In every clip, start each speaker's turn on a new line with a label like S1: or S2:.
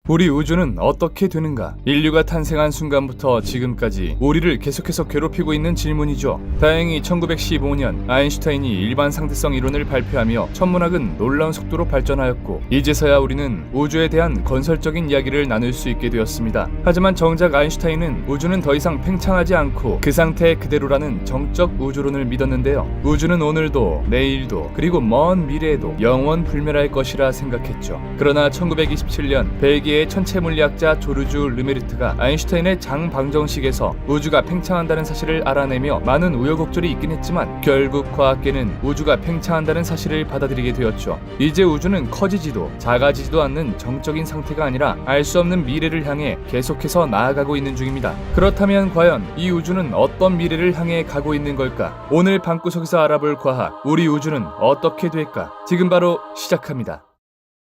S1: 우리 우주는 어떻게 되는가? 인류가 탄생한 순간부터 지금까지 우리를 계속해서 괴롭히고 있는 질문이죠. 다행히 1915년 아인슈타인이 일반 상대성 이론을 발표하며 천문학은 놀라운 속도로 발전하였고 이제서야 우리는 우주에 대한 건설적인 이야기를 나눌 수 있게 되었습니다. 하지만 정작 아인슈타인은 우주는 더 이상 팽창하지 않고 그 상태 그대로라는 정적 우주론을 믿었는데요. 우주는 오늘도 내일도 그리고 먼 미래에도 영원 불멸할 것이라 생각했죠. 그러나 1927년 벨기에 천체 물리학자 조르주 르메르트가 아인슈타인의 장방정식에서 우주가 팽창한다는 사실을 알아내며 많은 우여곡절이 있긴 했지만 결국 과학계는 우주가 팽창한다는 사실을 받아들이게 되었죠. 이제 우주는 커지지도 작아지지도 않는 정적인 상태가 아니라 알 수 없는 미래를 향해 계속해서 나아가고 있는 중입니다. 그렇다면 과연 이 우주는 어떤 미래를 향해 가고 있는 걸까? 오늘 방구석에서 알아볼 과학, 우리 우주는 어떻게 될까? 지금 바로 시작합니다.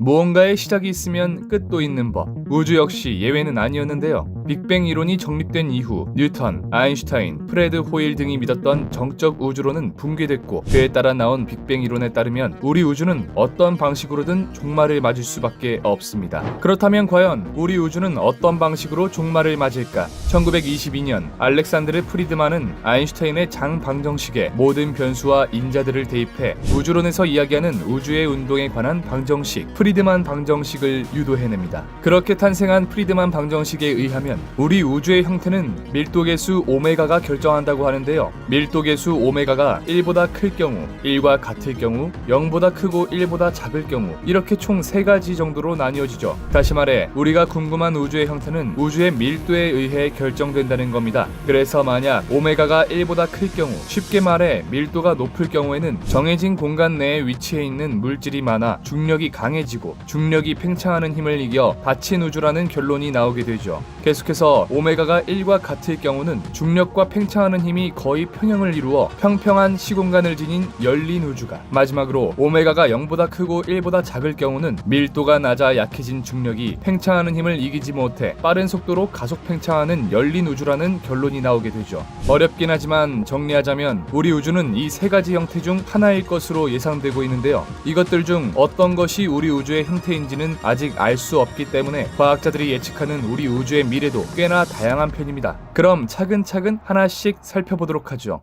S1: 무언가의 시작이 있으면 끝도 있는 법. 우주 역시 예외는 아니었는데요. 빅뱅 이론이 정립된 이후 뉴턴, 아인슈타인, 프레드 호일 등이 믿었던 정적 우주론은 붕괴됐고 그에 따라 나온 빅뱅 이론에 따르면 우리 우주는 어떤 방식으로든 종말을 맞을 수밖에 없습니다. 그렇다면 과연 우리 우주는 어떤 방식으로 종말을 맞을까? 1922년 알렉산드르 프리드만은 아인슈타인의 장방정식에 모든 변수와 인자들을 대입해 우주론에서 이야기하는 우주의 운동에 관한 방정식 프리드만 방정식을 유도해냅니다. 그렇게 탄생한 프리드만 방정식에 의하면 우리 우주의 형태는 밀도계수 오메가가 결정한다고 하는데요. 밀도계수 오메가가 1보다 클 경우, 1과 같을 경우, 0보다 크고 1보다 작을 경우 이렇게 총 3가지 정도로 나뉘어지죠. 다시 말해 우리가 궁금한 우주의 형태는 우주의 밀도에 의해 결정된다는 겁니다. 그래서 만약 오메가가 1보다 클 경우, 쉽게 말해 밀도가 높을 경우에는 정해진 공간 내에 위치해 있는 물질이 많아 중력이 강해지고 중력이 팽창하는 힘을 이겨 닫힌 우주라는 결론이 나오게 되죠. 계속해서 오메가가 1과 같을 경우는 중력과 팽창하는 힘이 거의 평형을 이루어 평평한 시공간을 지닌 열린 우주가, 마지막으로 오메가가 0보다 크고 1보다 작을 경우는 밀도가 낮아 약해진 중력이 팽창하는 힘을 이기지 못해 빠른 속도로 가속 팽창하는 열린 우주라는 결론이 나오게 되죠. 어렵긴 하지만 정리하자면 우리 우주는 이 3가지 형태 중 하나일 것으로 예상되고 있는데요. 이것들 중 어떤 것이 우리 우주의 형태인지는 아직 알 수 없기 때문에 과학자들이 예측하는 우리 우주의 미래도 꽤나 다양한 편입니다. 그럼 차근차근 하나씩 살펴보도록 하죠.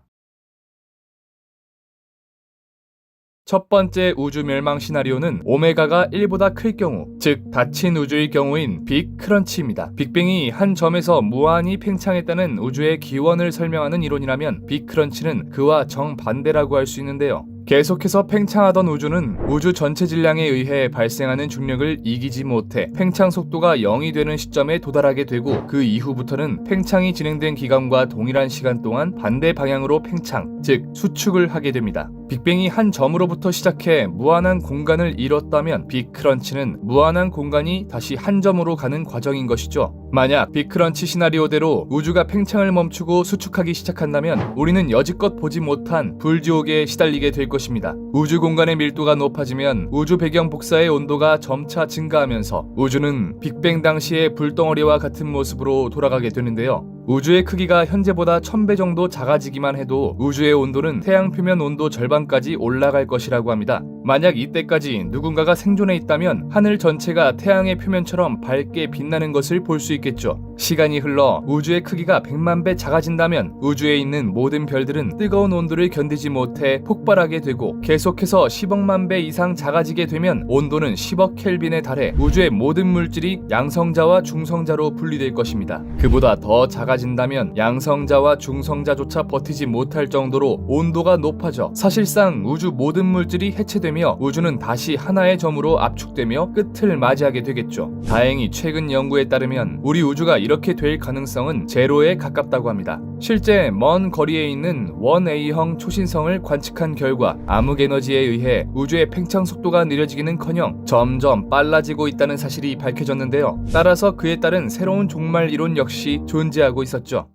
S1: 첫 번째 우주 멸망 시나리오는 오메가가 1보다 클 경우, 즉 닫힌 우주의 경우인 빅 크런치입니다. 빅뱅이 한 점에서 무한히 팽창했다는 우주의 기원을 설명하는 이론이라면 빅 크런치는 그와 정반대라고 할 수 있는데요. 계속해서 팽창하던 우주는 우주 전체 질량에 의해 발생하는 중력을 이기지 못해 팽창 속도가 0이 되는 시점에 도달하게 되고 그 이후부터는 팽창이 진행된 기간과 동일한 시간 동안 반대 방향으로 팽창, 즉 수축을 하게 됩니다. 빅뱅이 한 점으로부터 시작해 무한한 공간을 이뤘다면 빅 크런치는 무한한 공간이 다시 한 점으로 가는 과정인 것이죠. 만약 빅 크런치 시나리오대로 우주가 팽창을 멈추고 수축하기 시작한다면 우리는 여지껏 보지 못한 불지옥에 시달리게 될 것입니다. 우주 공간의 밀도가 높아지면 우주 배경 복사의 온도가 점차 증가하면서 우주는 빅뱅 당시의 불덩어리와 같은 모습으로 돌아가게 되는데요. 우주의 크기가 현재보다 1000배 정도 작아지기만 해도 우주의 온도는 태양 표면 온도 절반까지 올라갈 것이라고 합니다. 만약 이때까지 누군가가 생존해 있다면 하늘 전체가 태양의 표면처럼 밝게 빛나는 것을 볼 수 있겠죠. 시간이 흘러 우주의 크기가 100만 배 작아진다면 우주에 있는 모든 별들은 뜨거운 온도를 견디지 못해 폭발하게 되고 계속해서 10억만 배 이상 작아지게 되면 온도는 10억 켈빈에 달해 우주의 모든 물질이 양성자와 중성자로 분리될 것입니다. 그보다 더 작아진다면 양성자와 중성자조차 버티지 못할 정도로 온도가 높아져 사실상 우주 모든 물질이 해체되며 우주는 다시 하나의 점으로 압축되며 끝을 맞이하게 되겠죠. 다행히 최근 연구에 따르면 우리 우주가 이렇게 될 가능성은 제로에 가깝다고 합니다. 실제 먼 거리에 있는 1A형 초신성을 관측한 결과 암흑에너지에 의해 우주의 팽창 속도가 느려지기는커녕 점점 빨라지고 있다는 사실이 밝혀졌는데요. 따라서 그에 따른 새로운 종말 이론 역시 존재하고 있었죠.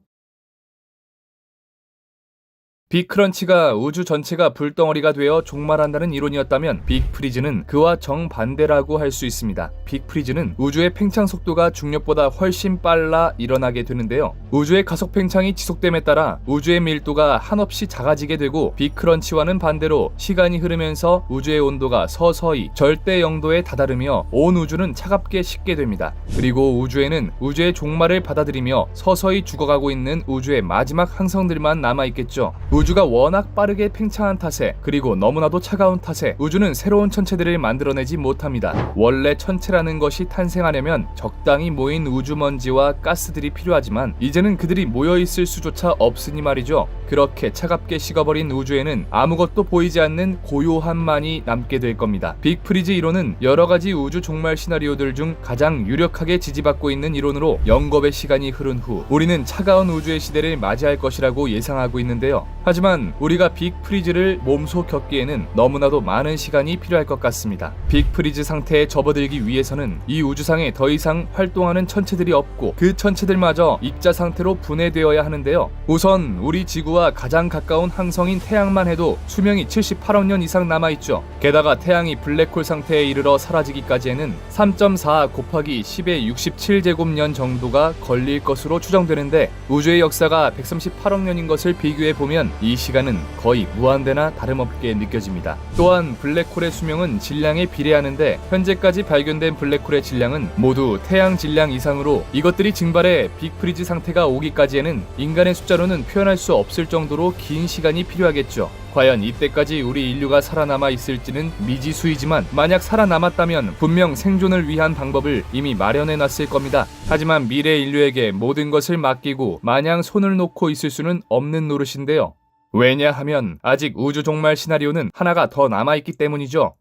S1: 빅크런치가 우주 전체가 불덩어리가 되어 종말한다는 이론이었다면 빅프리즈는 그와 정반대라고 할 수 있습니다. 빅프리즈는 우주의 팽창 속도가 중력보다 훨씬 빨라 일어나게 되는데요. 우주의 가속 팽창이 지속됨에 따라 우주의 밀도가 한없이 작아지게 되고, 빅크런치와는 반대로 시간이 흐르면서 우주의 온도가 서서히 절대 영도에 다다르며 온 우주는 차갑게 식게 됩니다. 그리고 우주에는 우주의 종말을 받아들이며 서서히 죽어가고 있는 우주의 마지막 항성들만 남아있겠죠. 우주가 워낙 빠르게 팽창한 탓에, 그리고 너무나도 차가운 탓에 우주는 새로운 천체들을 만들어내지 못합니다. 원래 천체라는 것이 탄생하려면 적당히 모인 우주먼지와 가스들이 필요하지만 이제는 그들이 모여있을 수조차 없으니 말이죠. 그렇게 차갑게 식어버린 우주에는 아무것도 보이지 않는 고요함만이 남게 될 겁니다. 빅프리즈 이론은 여러가지 우주 종말 시나리오들 중 가장 유력하게 지지받고 있는 이론으로, 영겁의 시간이 흐른 후 우리는 차가운 우주의 시대를 맞이할 것이라고 예상하고 있는데요. 하지만 우리가 빅프리즈를 몸소 겪기에는 너무나도 많은 시간이 필요할 것 같습니다. 빅프리즈 상태에 접어들기 위해서는 이 우주상에 더 이상 활동하는 천체들이 없고, 그 천체들마저 입자 상태로 분해되어야 하는데요. 우선 우리 지구와 가장 가까운 항성인 태양만 해도 수명이 78억 년 이상 남아있죠. 게다가 태양이 블랙홀 상태에 이르러 사라지기까지에는 3.4 곱하기 10의 67제곱년 정도가 걸릴 것으로 추정되는데, 우주의 역사가 138억 년인 것을 비교해보면 이 시간은 거의 무한대나 다름없게 느껴집니다. 또한 블랙홀의 수명은 질량에 비례하는데, 현재까지 발견된 블랙홀의 질량은 모두 태양 질량 이상으로, 이것들이 증발해 빅프리즈 상태가 오기까지에는 인간의 숫자로는 표현할 수 없을 정도로 긴 시간이 필요하겠죠. 과연 이때까지 우리 인류가 살아남아 있을지는 미지수이지만, 만약 살아남았다면 분명 생존을 위한 방법을 이미 마련해 놨을 겁니다. 하지만 미래 인류에게 모든 것을 맡기고 마냥 손을 놓고 있을 수는 없는 노릇인데요. 왜냐하면 아직 우주 종말 시나리오는 하나가 더 남아있기 때문이죠.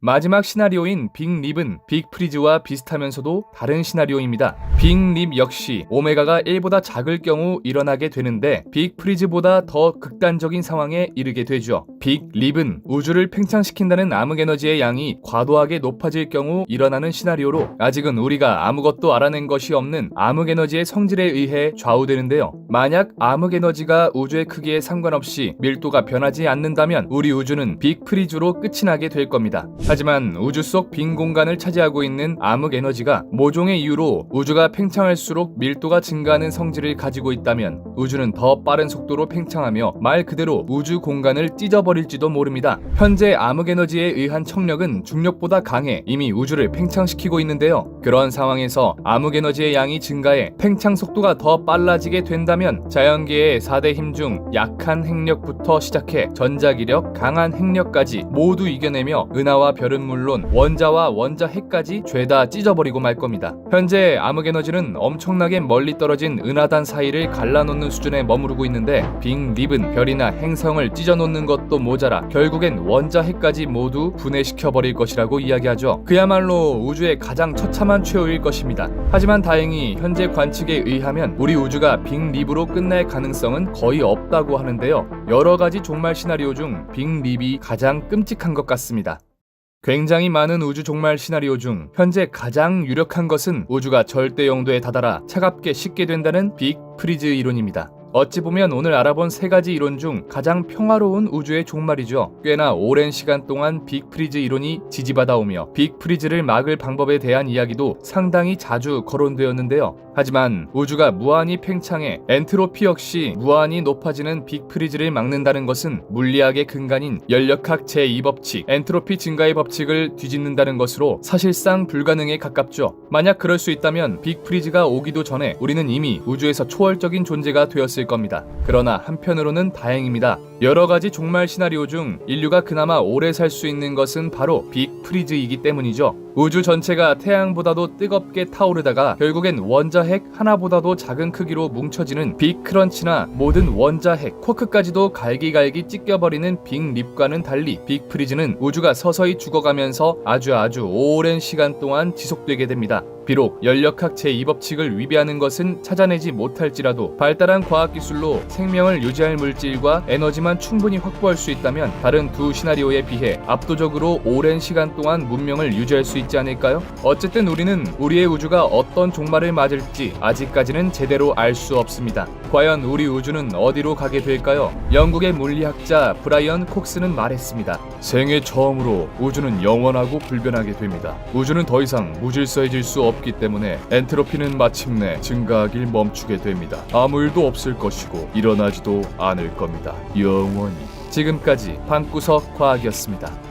S1: 마지막 시나리오인 빅립은 빅프리즈와 비슷하면서도 다른 시나리오입니다. 빅립 역시 오메가가 1보다 작을 경우 일어나게 되는데, 빅프리즈보다 더 극단적인 상황에 이르게 되죠. 빅립은 우주를 팽창시킨다는 암흑에너지의 양이 과도하게 높아질 경우 일어나는 시나리오로, 아직은 우리가 아무것도 알아낸 것이 없는 암흑에너지의 성질에 의해 좌우되는데요. 만약 암흑에너지가 우주의 크기에 상관없이 밀도가 변하지 않는다면 우리 우주는 빅프리즈로 끝이 나게 될 겁니다. 하지만 우주 속 빈 공간을 차지하고 있는 암흑 에너지가 모종의 이유로 우주가 팽창할수록 밀도가 증가하는 성질을 가지고 있다면 우주는 더 빠른 속도로 팽창하며 말 그대로 우주 공간을 찢어버릴지도 모릅니다. 현재 암흑 에너지에 의한 청력은 중력보다 강해 이미 우주를 팽창시키고 있는데요. 그런 상황에서 암흑 에너지의 양이 증가해 팽창 속도가 더 빨라지게 된다면 자연계의 4대 힘 중 약한 핵력부터 시작해 전자기력, 강한 핵력까지 모두 이겨내며 은하와 별은 물론 원자와 원자핵까지 죄다 찢어버리고 말 겁니다. 현재 암흑에너지는 엄청나게 멀리 떨어진 은하단 사이를 갈라놓는 수준에 머무르고 있는데, 빅립은 별이나 행성을 찢어놓는 것도 모자라 결국엔 원자핵까지 모두 분해시켜버릴 것이라고 이야기하죠. 그야말로 우주의 가장 처참한 최후일 것입니다. 하지만 다행히 현재 관측에 의하면 우리 우주가 빅립으로 끝날 가능성은 거의 없다고 하는데요. 여러가지 종말 시나리오 중 빅립이 가장 끔찍한 것 같습니다. 굉장히 많은 우주 종말 시나리오 중 현재 가장 유력한 것은 우주가 절대 영도에 다다라 차갑게 식게 된다는 빅프리즈 이론입니다. 어찌 보면 오늘 알아본 3가지 이론 중 가장 평화로운 우주의 종말이죠. 꽤나 오랜 시간 동안 빅프리즈 이론이 지지받아오며 빅프리즈를 막을 방법에 대한 이야기도 상당히 자주 거론되었는데요. 하지만 우주가 무한히 팽창해 엔트로피 역시 무한히 높아지는 빅프리즈를 막는다는 것은 물리학의 근간인 연력학 제2법칙, 엔트로피 증가의 법칙을 뒤집는다는 것으로 사실상 불가능에 가깝죠. 만약 그럴 수 있다면 빅프리즈가 오기도 전에 우리는 이미 우주에서 초월적인 존재가 되었을 겁니다. 그러나 한편으로는 다행입니다. 여러가지 종말 시나리오 중 인류가 그나마 오래 살 수 있는 것은 바로 빅프리즈이기 때문이죠. 우주 전체가 태양보다도 뜨겁게 타오르다가 결국엔 원자핵 하나보다도 작은 크기로 뭉쳐지는 빅크런치나 모든 원자핵, 쿼크까지도 갈기갈기 찢겨버리는 빅립과는 달리 빅프리즈는 우주가 서서히 죽어가면서 아주 오랜 시간 동안 지속되게 됩니다. 비록 연력학 제2법칙을 위배하는 것은 찾아내지 못할지라도 발달한 과학기술로 생명을 유지할 물질과 에너지만 충분히 확보할 수 있다면 다른 두 시나리오에 비해 압도적으로 오랜 시간 동안 문명을 유지할 수 있지 않을까요? 어쨌든 우리는 우리의 우주가 어떤 종말을 맞을지 아직까지는 제대로 알 수 없습니다. 과연 우리 우주는 어디로 가게 될까요? 영국의 물리학자 브라이언 콕스는 말했습니다. 생애 처음으로 우주는 영원하고 불변하게 됩니다. 우주는 더 이상 무질서해질 수 없기 때문에 엔트로피는 마침내 증가하길 멈추게 됩니다. 아무 일도 없을 것이고 일어나지도 않을 겁니다. 영원히. 지금까지 방구석 과학이었습니다.